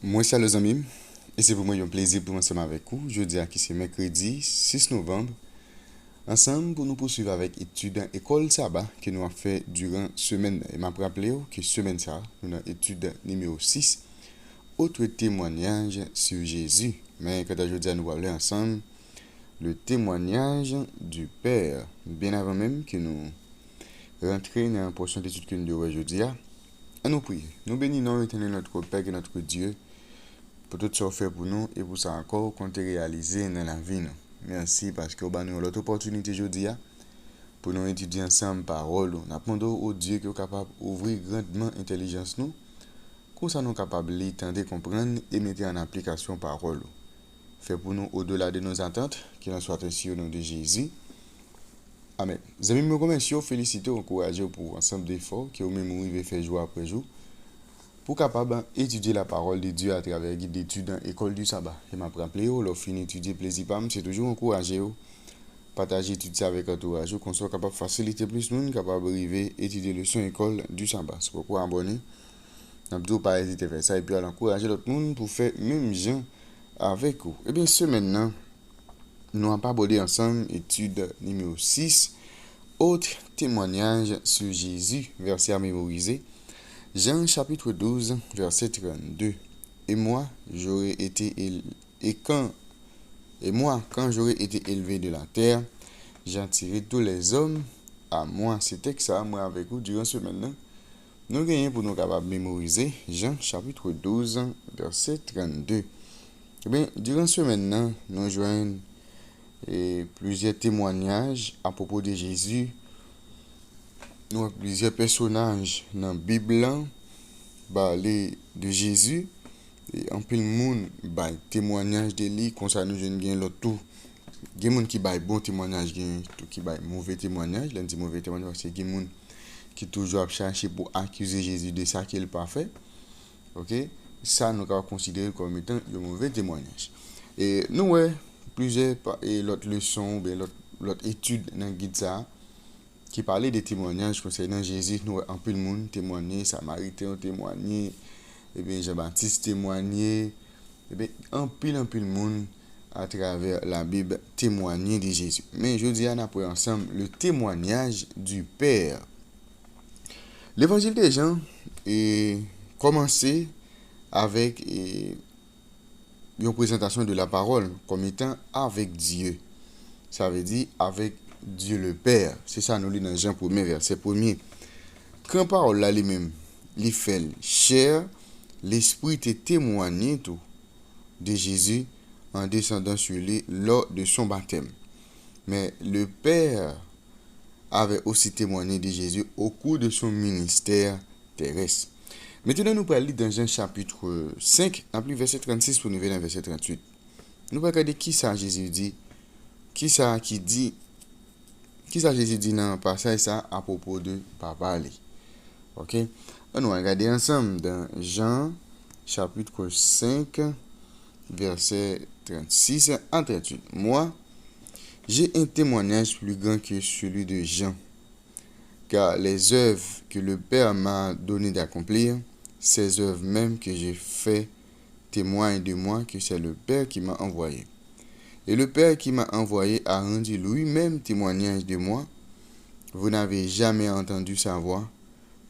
Moi, c'est les amis, et c'est pour moi un plaisir pour ensemble avec vous. Jeudi à qui c'est mercredi 6 novembre. Ensemble, pour nous poursuivre avec études dans l'école sabbat que nous avons fait durant semaine. Et m'a rappelé que semaine ça, nous avons étude numéro 6, autre témoignage sur Jésus. Mais quand aujourd'hui nous allons ensemble, le témoignage du Père. Bien avant même que nous rentrions dans la portion d'études que nous devons aujourd'hui, à nous prier. Nous bénissons éternel notre Père et notre Dieu pour tout ce qu'on fait pour nous et pour ça encore qu'on te réalisé dans la vie. Merci parce que nous avons l'autre opportunité aujourd'hui pour nous étudier ensemble parole. Nous demandons au Dieu qui est capable d'ouvrir grandement l'intelligence nous, comme ça nous sommes capables de comprendre et mettre en application parole. Fait pour nous au-delà de nos attentes, qu'il en soit ainsi au nom de Jésus. Amen. Les amis, me remercie, féliciter, encourager pour ensemble d'efforts que vous-même vous faire jour après jour pour capable étudier la parole de Dieu à travers le guide d'études dans l'école du sabbat. Et m'a rappelé, leur fin étudier plaisir pas, c'est toujours encourager, partager étudier avec entourage, qu'on soit capable de faciliter plus nous, capable d'arriver étudier le son école du sabbat. C'est pourquoi abonner. N'a pas hésiter à faire ça et puis à encourager l'autre monde pour faire même gens avec vous. Et bien, ce maintenant, nous allons aborder ensemble étude numéro 6, autre témoignage sur Jésus, verset à mémoriser. Jean chapitre 12, verset 32. Et moi, quand j'aurai été élevé de la terre, j'attirerai tous les hommes à moi. C'était que ça, moi avec vous, durant ce maintenant. Nous gagnons pour nous capables de mémoriser Jean chapitre 12, verset 32. Eh bien, durant ce maintenant, nous joignons plusieurs témoignages à propos de Jésus. Nous avons plusieurs personnages dans la Bible parler de Jésus et en pile monde témoignage de lui comme ça nous jeunes bien l'autre tout. Il y a des gens qui bail bon témoignage, il y a qui bail mauvais témoignage, l'un dit mauvais témoignage parce que il y a des gens qui toujours chercher pour accuser Jésus de ça qu'il pas fait. OK? Ça nous va considérer comme étant un mauvais témoignage. Et nous ouais plusieurs et l'autre leçon, l'autre étude dans guide ça qui parlait des témoignages concernant Jésus, nous en plus le monde témoigné, Samaritain ont témoigné, et bien Jean-Baptiste témoigné, et bien en pile le monde à travers la Bible témoigné de Jésus. Mais je dis à nous ensemble le témoignage du Père. L'évangile des Jean est commencé avec une présentation de la parole comme étant avec Dieu. Ça veut dire avec Dieu le Père. C'est ça nous lit dans Jean 1er verset 1er. Quand parole là lui-même, il fait chair, l'esprit était témoigné tout de Jésus en descendant sur lui lors de son baptême. Mais le Père avait aussi témoigné de Jésus au cours de son ministère terrestre. Maintenant, nous allons lire dans Jean chapitre 5, en plus verset 36 pour nous venir dans verset 38. Nous allons regarder qui ça Jésus dit, qui ça Jésus dit dans le passage ça à propos de papa. OK? On va regarder ensemble dans Jean chapitre 5 verset 36 à 38. Moi, j'ai un témoignage plus grand que celui de Jean, car les œuvres que le Père m'a donné d'accomplir, ces œuvres même que j'ai fait témoignent de moi que c'est le Père qui m'a envoyé. Et le Père qui m'a envoyé a rendu lui-même témoignage de moi. Vous n'avez jamais entendu sa voix,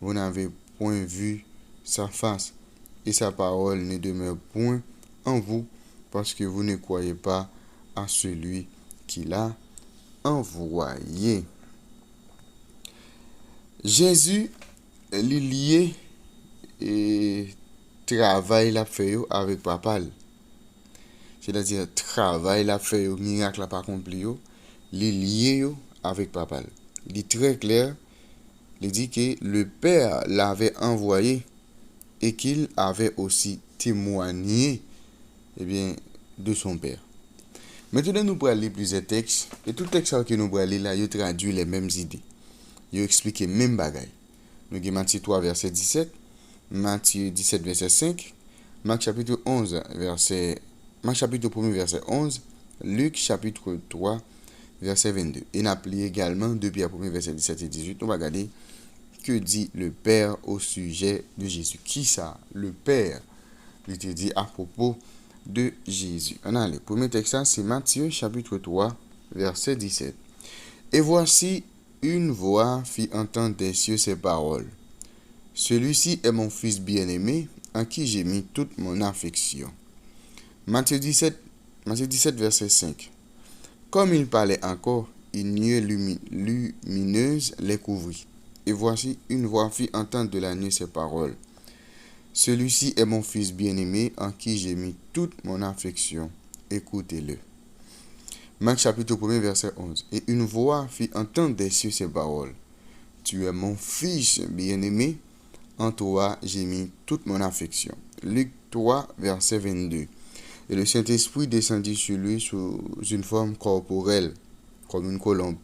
vous n'avez point vu sa face, et sa parole ne demeure point en vous, parce que vous ne croyez pas à celui qui l'a envoyé. Jésus est lié et travail la fait avec papa. C'est-à-dire travail la fait miracle la pas accompli lié avec papa. Il est très clair, il dit que le Père l'avait envoyé et qu'il avait aussi témoigné de son Père. Maintenant, nous pourrons lire plusieurs textes et tout texte que nous pourrons lire là, il traduit les mêmes idées. Il explique les mêmes bagailles. Nous avons Matthieu 3 verset 17, Matthieu 17 verset 5, Marc chapitre 11 Marc chapitre 1 verset 11, Luc chapitre 3 verset 22. Et nous appelons également 2 Pierre 1 verset 17 et 18. On va regarder que dit le Père au sujet de Jésus. Qui ça? Le Père. il te dit à propos de Jésus. Allez, le premier texte, c'est Matthieu chapitre 3, verset 17. Et voici une voix fit entendre des cieux ces paroles. Celui-ci est mon fils bien-aimé, en qui j'ai mis toute mon affection. Matthieu 17, verset 5. Comme il parlait encore, une nuée lumineuse les couvrit. Et voici une voix fit entendre de la nuée ces paroles. Celui-ci est mon fils bien-aimé, en qui j'ai mis toute mon affection. Écoutez-le. Marc chapitre 1, verset 11. Et une voix fit entendre des cieux ces paroles. Tu es mon fils bien-aimé, en toi j'ai mis toute mon affection. Luc 3, verset 22. Et le Saint-Esprit descendit sur lui sous une forme corporelle, comme une colombe.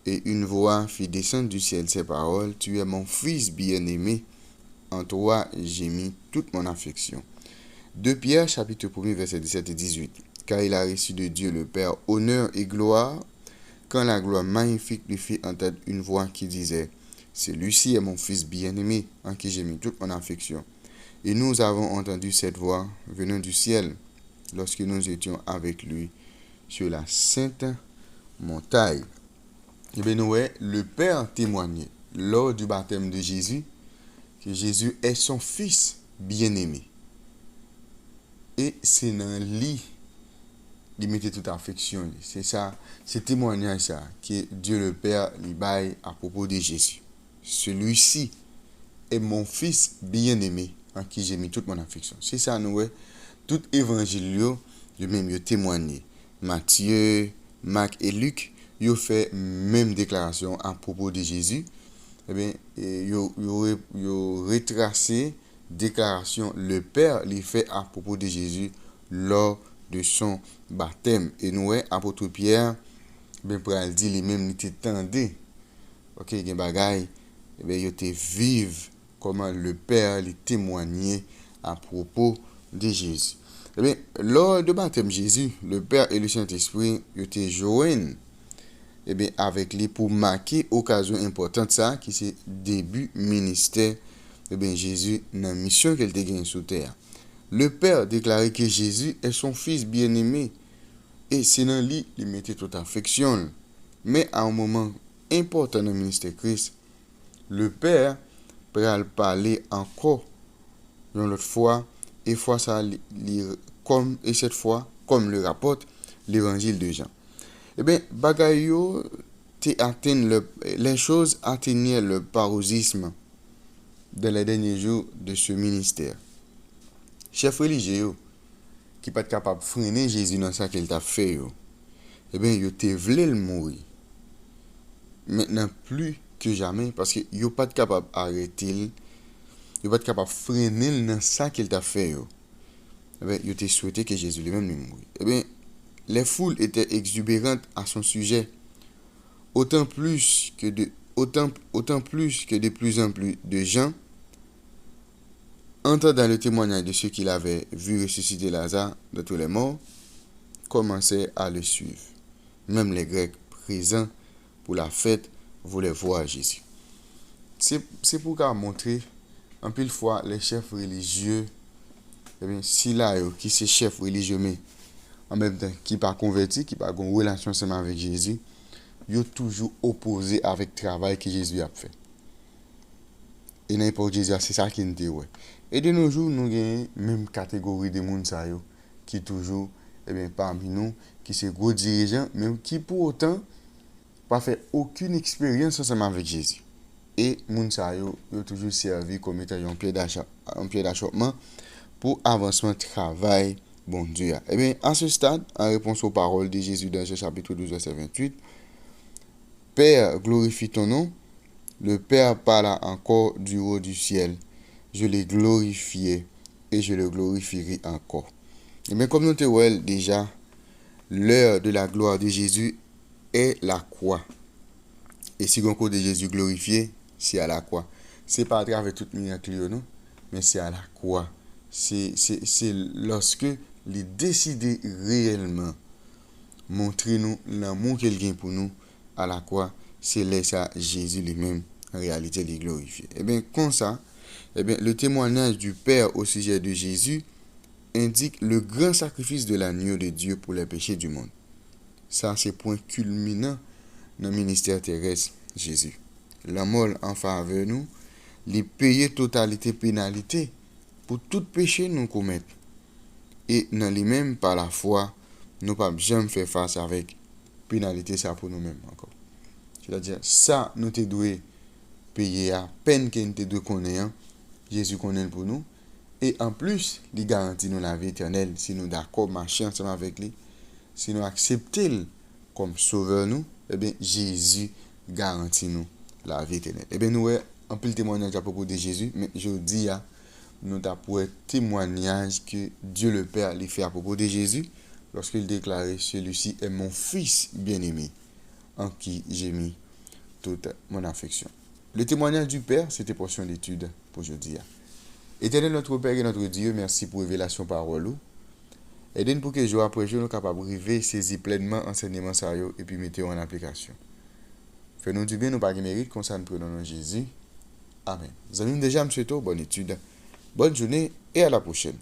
Et une voix fit descendre du ciel ces paroles. Tu es mon fils bien-aimé, en toi j'ai mis toute mon affection. 2 Pierre, chapitre 1, verset 17 et 18. Car il a reçu de Dieu le Père honneur et gloire, quand la gloire magnifique lui fit entendre une voix qui disait, celui-ci est mon fils bien-aimé, en qui j'ai mis toute mon affection. Et nous avons entendu cette voix venant du ciel, lorsque nous étions avec lui sur la sainte montagne. Et bien, nous, le Père témoignait lors du baptême de Jésus que Jésus est son fils bien-aimé. Et c'est dans lui qu'il mettait toute affection. C'est ça, c'est témoignage ça, que Dieu le Père lui baille à propos de Jésus. Celui-ci est mon fils bien-aimé, en qui j'ai mis toute mon affection. C'est ça, nous, tout évangile, yo même témoigné. Matthieu, Marc et Luc, ils ont fait même déclaration à propos de Jésus. Eh bien, ils ont retracé déclaration le Père lui fait à propos de Jésus lors de son baptême. Et nous, apôtre Pierre, ben pour elle dire lui-même, il t'entendait. Ok, il y a bagay, eh bien, il était vive comment le Père lui témoignait à propos de Jésus. Eh bien, lors du baptême de Jésus, le Père et le Saint-Esprit étaient joints avec lui pour marquer occasion importante ça qui c'est début ministère Jésus dans la mission qu'elle a gagnée sur terre. Le Père déclarait que Jésus est son fils bien-aimé et c'est dans lui qu'il mettait toute affection. Mais à un moment important dans le ministère de Christ, le Père peut parler encore une autre fois et cette fois comme le rapporte l'évangile de Jean. Eh bien, les choses atteignaient le paroxysme dans les derniers jours de ce ministère. Chef religieux qui pas capable de freiner Jésus dans ça qu'il t'a fait, eh bien, il te voulu le mourir. Maintenant, plus que jamais, parce que il pas capable d'arrêter, il pas capable de freiner dans ça qu'il t'a fait. Eh bien, il te souhaité que Jésus lui-même le mourir. Eh bien, les foules étaient exubérantes à son sujet, autant plus que de plus en plus de gens, entendant le témoignage de ceux qu'il avait vu ressusciter Lazare de tous les morts, commençaient à le suivre. Même les Grecs présents pour la fête voulaient voir Jésus. C'est pour montrer, en pile fois, les chefs religieux, si là, qui sont chefs religieux, mais en même temps, qui pas converti, qui pas une relation seulement avec Jésus, ils sont toujours opposés avec le travail que Jésus a fait. Et n'importe Jésus, c'est ça qui nous dit. Et de nos jours, nous avons même catégorie de gens qui toujours parmi nous, qui sont gros dirigeants, mais qui pour autant pas fait aucune expérience ensemble avec Jésus. Et les gens ont toujours servi comme étant un pied d'achoppement pour avancement travail. Bon Dieu. Eh bien, à ce stade, en réponse aux paroles de Jésus dans Jean chapitre 12, verset 28, Père, glorifie ton nom. Le Père parla encore du haut du ciel. Je l'ai glorifié et je le glorifierai encore. Et bien, comme nous te voyons déjà, l'heure de la gloire de Jésus est la croix. Et si on de Jésus glorifié, c'est à la croix. C'est pas à travers toute miracle, non, mais c'est à la croix. C'est lorsque il décide réellement montrer nous l'amour qu'il gagne pour nous à la croix, c'est là ça Jésus lui-même en réalité les glorifié. Et bien comme ça, Eh bien, le témoignage du Père au sujet de Jésus indique le grand sacrifice de l'agneau de Dieu pour les péchés du monde. Ça, c'est point culminant dans le ministère terrestre Jésus. La mort en faveur de nous, les payer totalité pénalité pour tout péché nous commettre. Et dans les mêmes par la foi, nous ne pouvons jamais faire face avec pénalité ça pour nous-mêmes encore. C'est-à-dire, ça, nous te doué payer à peine qu'il te doit connaître, Jésus connaît pour nous. Et en plus, il garantit nous la vie éternelle si nous d'accord marcher ensemble avec lui. Si nous acceptons comme sauveur nous, eh bien, Jésus garantit nous la vie éternelle. Eh bien, nous avons un peu le témoignage à propos de Jésus, mais je dis, nous avons pour témoignage que Dieu le Père lui fait à propos de Jésus lorsqu'il déclarait, celui-ci est mon fils bien-aimé, en qui j'ai mis toute mon affection. Le témoignage du Père, c'était portion d'étude pour aujourd'hui. Éternel notre Père et notre Dieu, merci pour révélation parole. Aidez-nous pour que jour après jour, nous sommes capables de arriver, saisir pleinement enseignement sérieux et puis mettre en application. Fais-nous du bien, nous pas de mérite, comme ça nous prenons nom Jésus. Amen. Nous avons déjà, M. Bonne étude, bonne journée et à la prochaine.